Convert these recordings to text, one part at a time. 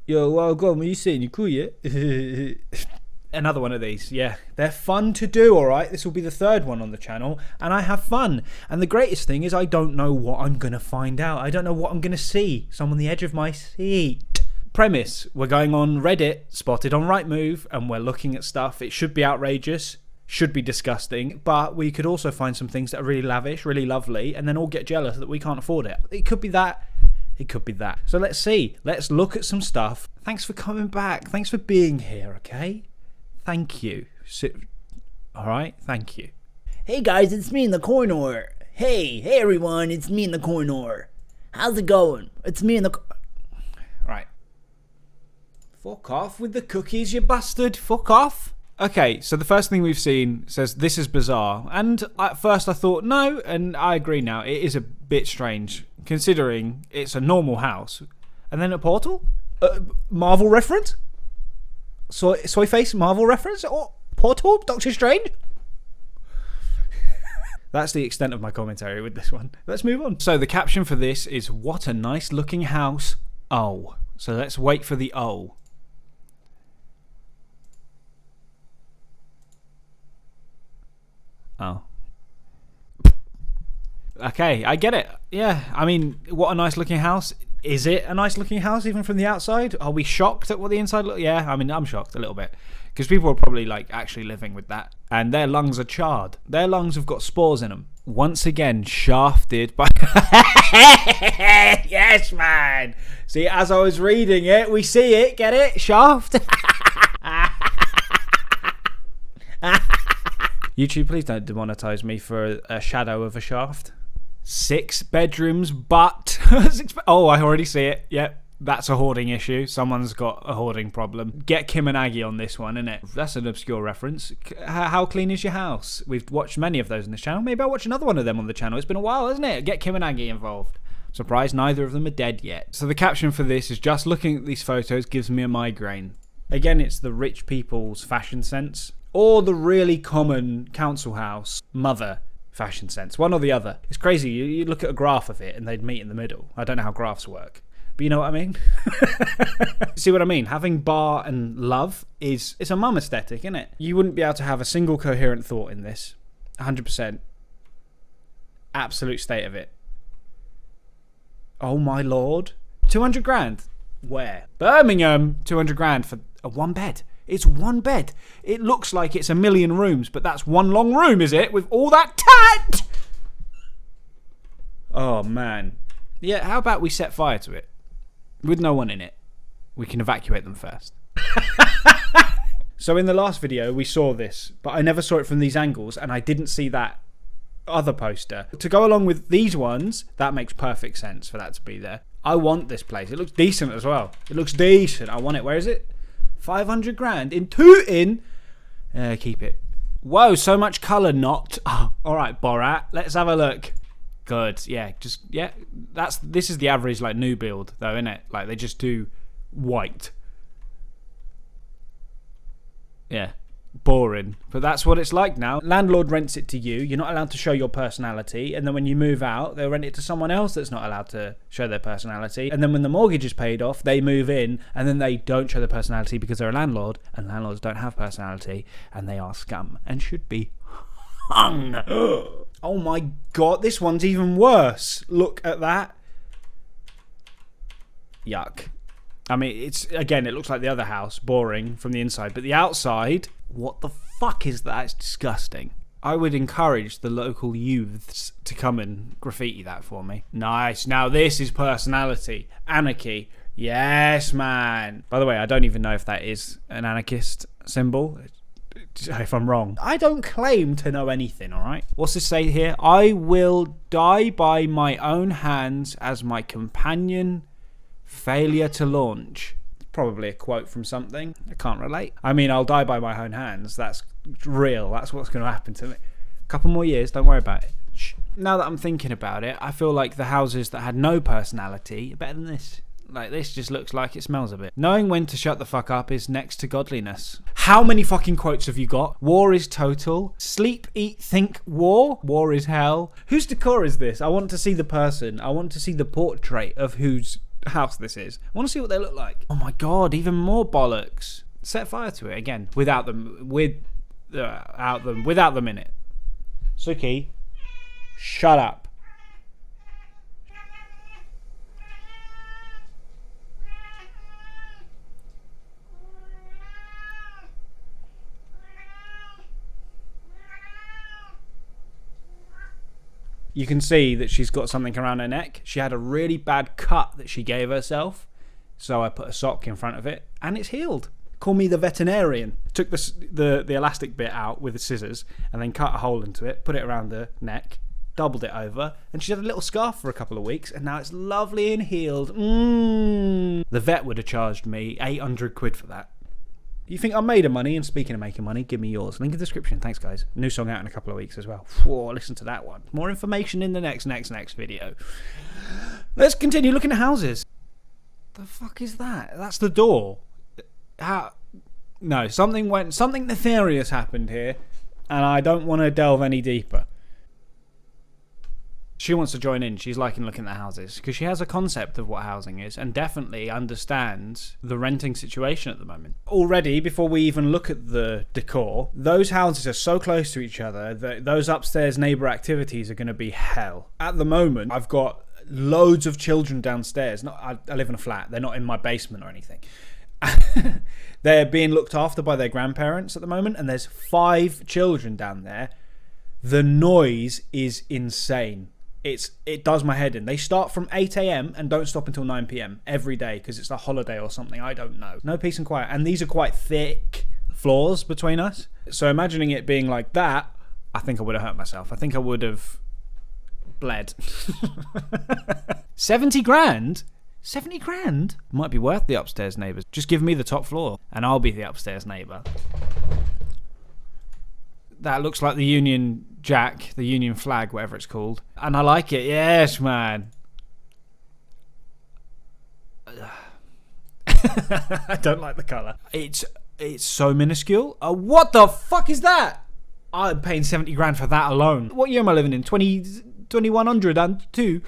Yo, well, go on, what are you saying? You cool, yeah? Another one of these, yeah. They're fun to do, alright? This will be the third one on the channel, and I have fun. And the greatest thing is I don't know what I'm going to find out. I don't know what I'm going to see. So I'm on the edge of my seat. Premise, we're going on Reddit, spotted on rightmove, and we're looking at stuff. It should be outrageous, should be disgusting, but we could also find some things that are really lavish, really lovely, and then all get jealous that we can't afford it. It could be that. It could be that. So let's see. Let's look at some stuff. Thanks for coming back. Thanks for being here, okay? Thank you. Alright, thank you. Hey guys, it's me in the corner. Hey everyone, it's me in the corner. How's it going? It's me in the Right. Fuck off with the cookies, you bastard. Fuck off. Okay, so the first thing we've seen says, this is bizarre. And at first I thought, no, and I agree now. It is a bit strange, considering it's a normal house. And then a portal? Marvel reference? Soy face Marvel reference? Or portal? Doctor Strange? That's the extent of my commentary with this one. Let's move on. So the caption for this is, what a nice looking house. Oh. So let's wait for the oh. Oh. Okay, I get it. Yeah, I mean, what a nice looking house. Is it a nice looking house even from the outside? Are we shocked at what the inside looks? Yeah, I mean, I'm shocked a little bit. Because people are probably like actually living with that. And their lungs are charred. Their lungs have got spores in them. Once again, shafted by... Yes, man. See, as I was reading it, we see it. Get it? Shaft. YouTube, please don't demonetize me for a shadow of a shaft. 6 bedrooms, but... Oh, I already see it. Yep, that's a hoarding issue. Someone's got a hoarding problem. Get Kim and Aggie on this one, innit? That's an obscure reference. How clean is your house? We've watched many of those on this channel. Maybe I'll watch another one of them on the channel. It's been a while, hasn't it? Get Kim and Aggie involved. Surprised neither of them are dead yet. So the caption for this is, just looking at these photos gives me a migraine. Again, it's the rich people's fashion sense. Or the really common council house mother fashion sense. One or the other. It's crazy. You look at a graph of it and they'd meet in the middle. I don't know how graphs work. But you know what I mean? See what I mean? Having bar and love it's a mum aesthetic, isn't it? You wouldn't be able to have a single coherent thought in this. 100%. Absolute state of it. Oh my lord. 200 grand. Where? Birmingham. 200 grand for a one bed. It's one bed. It looks like it's a million rooms, but that's one long room, is it? With all that tat! Oh, man. Yeah, how about we set fire to it? With no one in it. We can evacuate them first. So in the last video, we saw this, but I never saw it from these angles, and I didn't see that other poster. To go along with these ones, that makes perfect sense for that to be there. I want this place. It looks decent as well. It looks decent. I want it. Where is it? 500 grand in keep it. Whoa, so much colour not. Oh, all right, Borat. Let's have a look. Good. Yeah, this is the average like new build though, isn't it? Like they just do white. Yeah. Boring, but that's what it's like now. Landlord rents it to you. You're not allowed to show your personality, and then when you move out, they'll rent it to someone else that's not allowed to show their personality. And then when the mortgage is paid off, they move in, and then they don't show their personality because they're a landlord, and landlords don't have personality, and they are scum and should be hung. Oh my god, this one's even worse. Look at that. Yuck. I mean, it looks like the other house, boring from the inside, but the outside, what the fuck is that? It's disgusting. I would encourage the local youths to come and graffiti that for me. Nice. Now this is personality. Anarchy. Yes, man. By the way, I don't even know if that is an anarchist symbol. If I'm wrong. I don't claim to know anything, alright? What's this say here? I will die by my own hands as my companion. Failure to launch. Probably a quote from something. I can't relate. I mean, I'll die by my own hands. That's real. That's what's going to happen to me. A couple more years. Don't worry about it. Shh. Now that I'm thinking about it, I feel like the houses that had no personality are better than this. Like, this just looks like it smells a bit. Knowing when to shut the fuck up is next to godliness. How many fucking quotes have you got? War is total. Sleep, eat, think, war. War is hell. Whose decor is this? I want to see the person. I want to see the portrait of whose house this is. I want to see what they look like. Oh my god, even more bollocks. Set fire to it again, without them in it. Suki, shut up. You can see that she's got something around her neck. She had a really bad cut that she gave herself. So I put a sock in front of it and it's healed. Call me the veterinarian. Took the elastic bit out with the scissors and then cut a hole into it, put it around the neck, doubled it over, and she had a little scarf for a couple of weeks and now it's lovely and healed. The vet would have charged me 800 quid for that. You think I'm made of money? And speaking of making money, give me yours. Link in the description. Thanks, guys. New song out in a couple of weeks as well. Whoa, listen to that one. More information in the next video. Let's continue looking at houses. The fuck is that? That's the door. How? No, something nefarious happened here, and I don't want to delve any deeper. She wants to join in. She's liking looking at houses because she has a concept of what housing is and definitely understands the renting situation at the moment. Already, before we even look at the decor, those houses are so close to each other that those upstairs neighbour activities are going to be hell. At the moment, I've got loads of children downstairs. I live in a flat. They're not in my basement or anything. They're being looked after by their grandparents at the moment, and there's 5 children down there. The noise is insane. It does my head in. They start from 8 a.m. and don't stop until 9 p.m. every day because it's a holiday or something. I don't know. No peace and quiet. And these are quite thick floors between us. So imagining it being like that, I think I would have hurt myself. I think I would have bled. 70 grand? 70 grand? Might be worth the upstairs neighbours. Just give me the top floor and I'll be the upstairs neighbour. That looks like the Union Jack, the Union flag, whatever it's called. And I like it. Yes, man. I don't like the colour. It's so minuscule. What the fuck is that? I'm paying 70 grand for that alone. What year am I living in? 2102?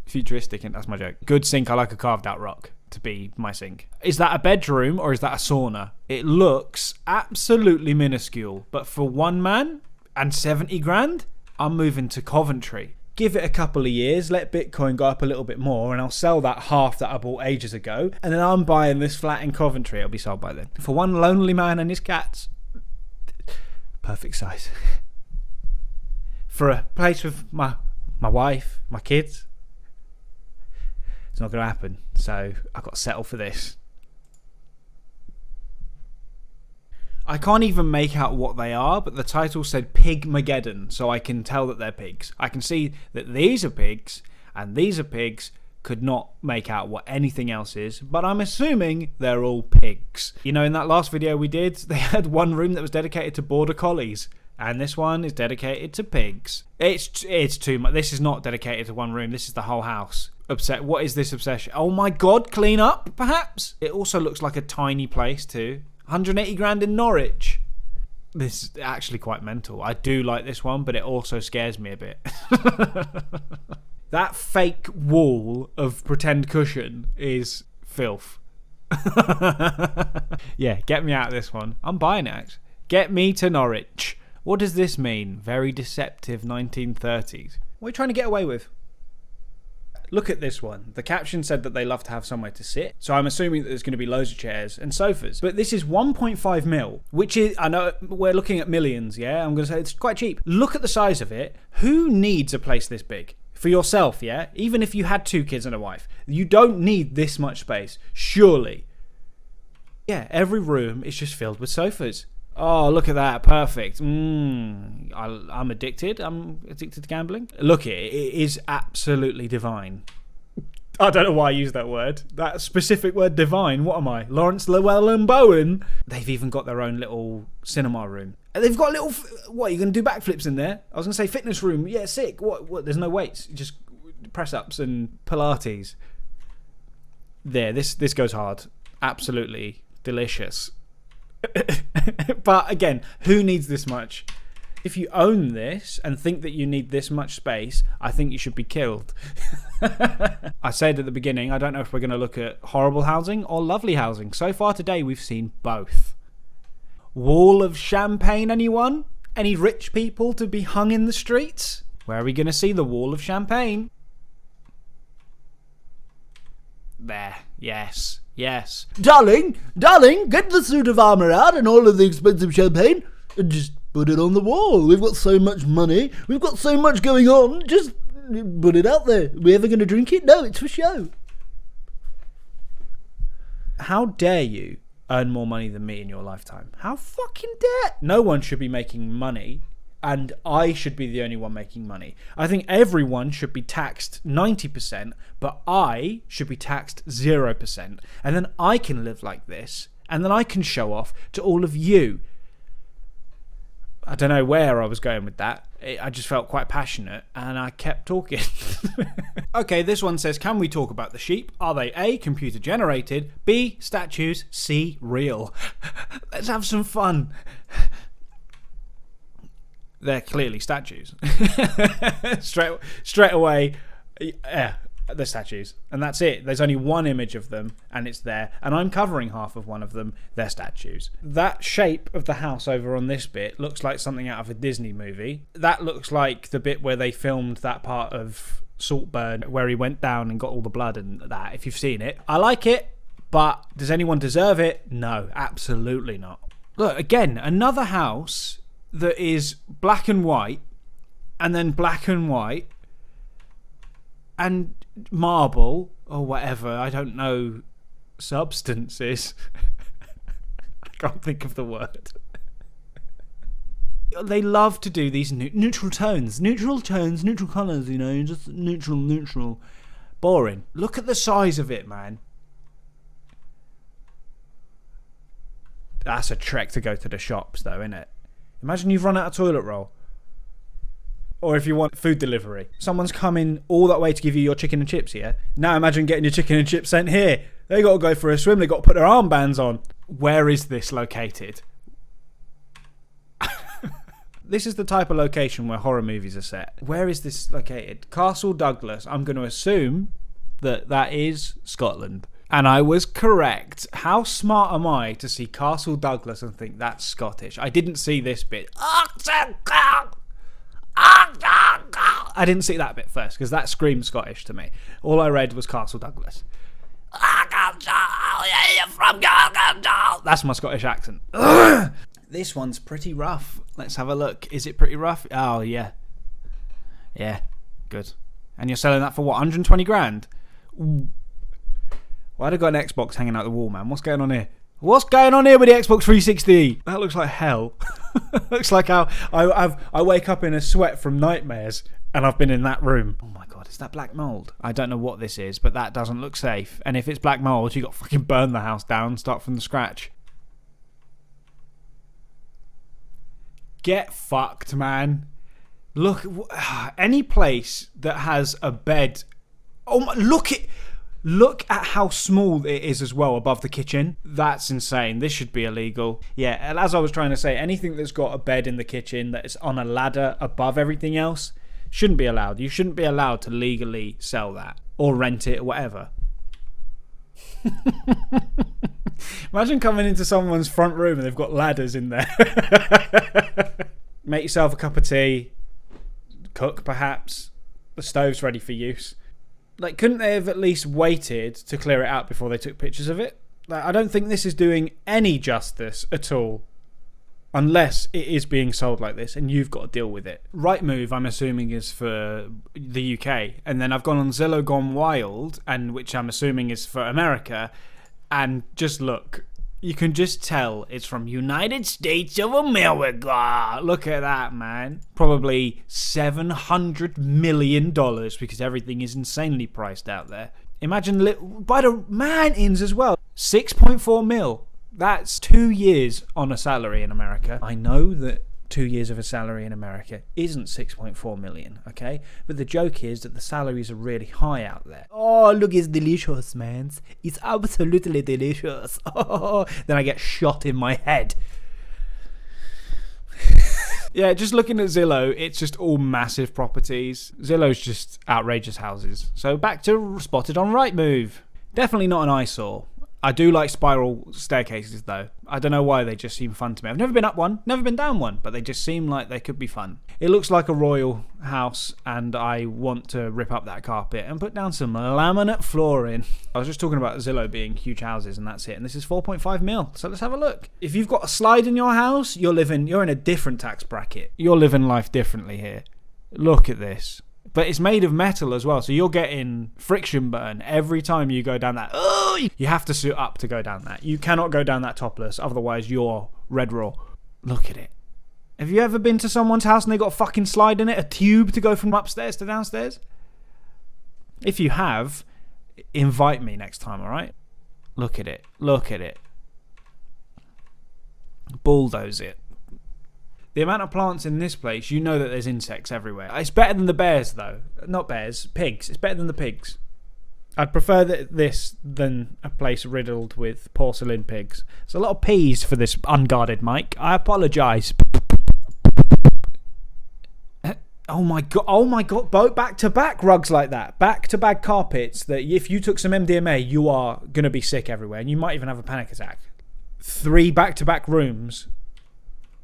Futuristic, and that's my joke. Good sink. I like a carved out rock to be my sink. Is that a bedroom or is that a sauna? It looks absolutely minuscule, but for one man and 70 grand, I'm moving to Coventry. Give it a couple of years, let Bitcoin go up a little bit more, and I'll sell that half that I bought ages ago, and then I'm buying this flat in Coventry. It'll be sold by then. For one lonely man and his cats, perfect size. For a place with my wife, my kids, it's not going to happen, so I've got to settle for this. I can't even make out what they are, but the title said Pigmageddon, so I can tell that they're pigs. I can see that these are pigs, and these are pigs. Could not make out what anything else is, but I'm assuming they're all pigs. You know, in that last video we did, they had one room that was dedicated to border collies, and this one is dedicated to pigs. It's too much. This is not dedicated to one room. This is the whole house. What is this obsession? Oh my god, clean up, perhaps? It also looks like a tiny place too. 180 grand in Norwich. This is actually quite mental. I do like this one, but it also scares me a bit. That fake wall of pretend cushion is filth. Yeah, get me out of this one. I'm buying it, actually. Get me to Norwich. What does this mean? Very deceptive 1930s. What are you trying to get away with? Look at this one. The caption said that they love to have somewhere to sit. So I'm assuming that there's going to be loads of chairs and sofas. But this is 1.5 mil, which is, I know we're looking at millions, yeah? I'm going to say it's quite cheap. Look at the size of it. Who needs a place this big? For yourself, yeah? Even if you had 2 kids and a wife. You don't need this much space. Surely. Yeah, every room is just filled with sofas. Oh, look at that. Perfect. I'm addicted. I'm addicted to gambling. Look, it is absolutely divine. I don't know why I use that word. That specific word, divine. What am I? Lawrence Llewellyn Bowen? They've even got their own little cinema room. They've got little... What, you're going to do backflips in there? I was going to say fitness room. Yeah, sick. What? There's no weights. Just press-ups and Pilates. There, this goes hard. Absolutely delicious. But again, who needs this much? If you own this and think that you need this much space, I think you should be killed. I said at the beginning, I don't know if we're going to look at horrible housing or lovely housing. So far today, we've seen both. Wall of champagne, anyone? Any rich people to be hung in the streets? Where are we going to see the wall of champagne? There. Yes. Yes. Darling, get the suit of armour out and all of the expensive champagne and just put it on the wall. We've got so much money. We've got so much going on. Just put it out there. Are we ever going to drink it? No, it's for show. How dare you earn more money than me in your lifetime? How fucking dare? No one should be making money, and I should be the only one making money. I think everyone should be taxed 90%, but I should be taxed 0%. And then I can live like this, and then I can show off to all of you. I don't know where I was going with that. I just felt quite passionate, and I kept talking. Okay, this one says, can we talk about the sheep? Are they A, computer generated, B, statues, C, real? Let's have some fun. They're clearly statues. straight away, yeah, they're statues. And that's it. There's only one image of them, and it's there. And I'm covering half of one of them. They're statues. That shape of the house over on this bit looks like something out of a Disney movie. That looks like the bit where they filmed that part of Saltburn, where he went down and got all the blood and that, if you've seen it. I like it, but does anyone deserve it? No, absolutely not. Look, again, another house that is black and white, and then black and white, and marble, or whatever, I don't know, substances. I can't think of the word. They love to do these neutral tones, neutral colours, you know, just neutral. Boring. Look at the size of it, man. That's a trek to go to the shops, though, isn't it? Imagine you've run out of toilet roll. Or if you want food delivery. Someone's coming all that way to give you your chicken and chips here. Now imagine getting your chicken and chips sent here. They got to go for a swim. They got to put their armbands on. Where is this located? This is the type of location where horror movies are set. Where is this located? Castle Douglas. I'm going to assume that that is Scotland. And I was correct. How smart am I to see Castle Douglas and think that's Scottish? I didn't see this bit. I didn't see that bit first because that screamed Scottish to me. All I read was Castle Douglas. That's my Scottish accent. This one's pretty rough. Let's have a look. Is it pretty rough? Oh, yeah. Yeah, good. And you're selling that for what, 120 grand? Ooh. Why'd I got an Xbox hanging out the wall, man? What's going on here? What's going on here with the Xbox 360? That looks like hell. Looks like how I wake up in a sweat from nightmares and I've been in that room. Oh my god, is that black mold? I don't know what this is, but that doesn't look safe. And if it's black mold, you got to fucking burn the house down, start from the scratch. Get fucked, man. Look, any place that has a bed. Oh my, Look at how small it is as well above the kitchen. That's insane. This should be illegal. Yeah, and as I was trying to say, anything that's got a bed in the kitchen that is on a ladder above everything else shouldn't be allowed. You shouldn't be allowed to legally sell that or rent it or whatever. Imagine coming into someone's front room and they've got ladders in there. Make yourself a cup of tea. Cook, perhaps. The stove's ready for use. Like, couldn't they have at least waited to clear it out before they took pictures of it? Like, I don't think this is doing any justice at all. Unless it is being sold like this and you've got to deal with it. Rightmove, I'm assuming, is for the UK. And then I've gone on Zillow Gone Wild, and which I'm assuming is for America. And just look. You can just tell it's from United States of America. Look at that, man. Probably $700 million because everything is insanely priced out there. Imagine by the mountains as well. 6.4 mil. That's 2 years on a salary in America. I know that 2 years of a salary in America isn't 6.4 million, okay? But the joke is that the salaries are really high out there. Oh, look, it's delicious, man. It's absolutely delicious. Oh, then I get shot in my head. Yeah, just looking at Zillow, it's just all massive properties. Zillow's just outrageous houses. So back to spotted on Rightmove. Definitely not an eyesore. I do like spiral staircases though. I don't know why, they just seem fun to me. I've never been up one, never been down one, but they just seem like they could be fun. It looks like a royal house, and I want to rip up that carpet and put down some laminate flooring. I was just talking about Zillow being huge houses, and that's it. And this is 4.5 mil. So let's have a look. If you've got a slide in your house, you're in a different tax bracket. You're living life differently here. Look at this. But it's made of metal as well, so you're getting friction burn every time you go down that. Oh, you have to suit up to go down that. You cannot go down that topless, otherwise you're red raw. Look at it. Have you ever been to someone's house and they got a fucking slide in it? A tube to go from upstairs to downstairs? If you have, invite me next time, alright? Look at it. Look at it. Bulldoze it. The amount of plants in this place, you know that there's insects everywhere. It's better than the bears, though. Not bears, pigs. It's better than the pigs. I'd prefer this than a place riddled with porcelain pigs. There's a lot of peas for this unguarded mic. I apologise. Oh my god, both back-to-back rugs like that. Back-to-back carpets that if you took some MDMA, you are going to be sick everywhere. And you might even have a panic attack. 3 back-to-back rooms.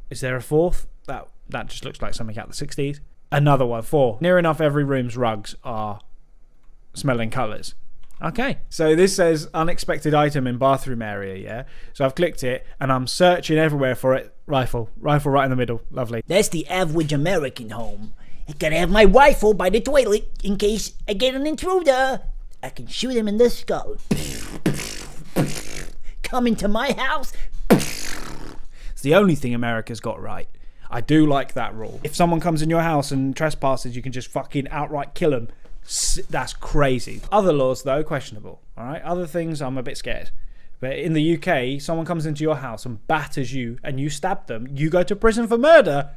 Is there a fourth? That just looks like something out of the 60s. Another one, 4. Near enough every room's rugs are smelling colours. Okay, so this says unexpected item in bathroom area, yeah? So I've clicked it, and I'm searching everywhere for it. Rifle right in the middle. Lovely. That's the average American home. I gotta have my rifle by the toilet in case I get an intruder. I can shoot him in the skull. Come into my house. It's the only thing America's got right. I do like that rule. If someone comes in your house and trespasses, you can just fucking outright kill them. That's crazy. Other laws, though, questionable. All right. Other things, I'm a bit scared. But in the UK, someone comes into your house and batters you, and you stab them, you go to prison for murder.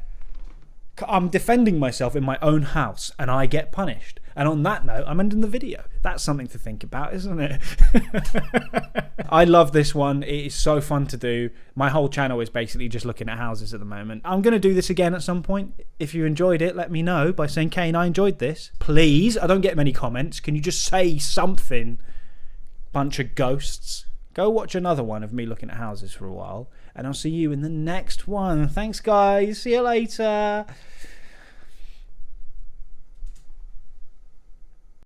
I'm defending myself in my own house, and I get punished. And on that note, I'm ending the video. That's something to think about, isn't it? I love this one. It is so fun to do. My whole channel is basically just looking at houses at the moment. I'm going to do this again at some point. If you enjoyed it, let me know by saying, Kane, I enjoyed this. Please. I don't get many comments. Can you just say something? Bunch of ghosts. Go watch another one of me looking at houses for a while. And I'll see you in the next one. Thanks, guys. See you later.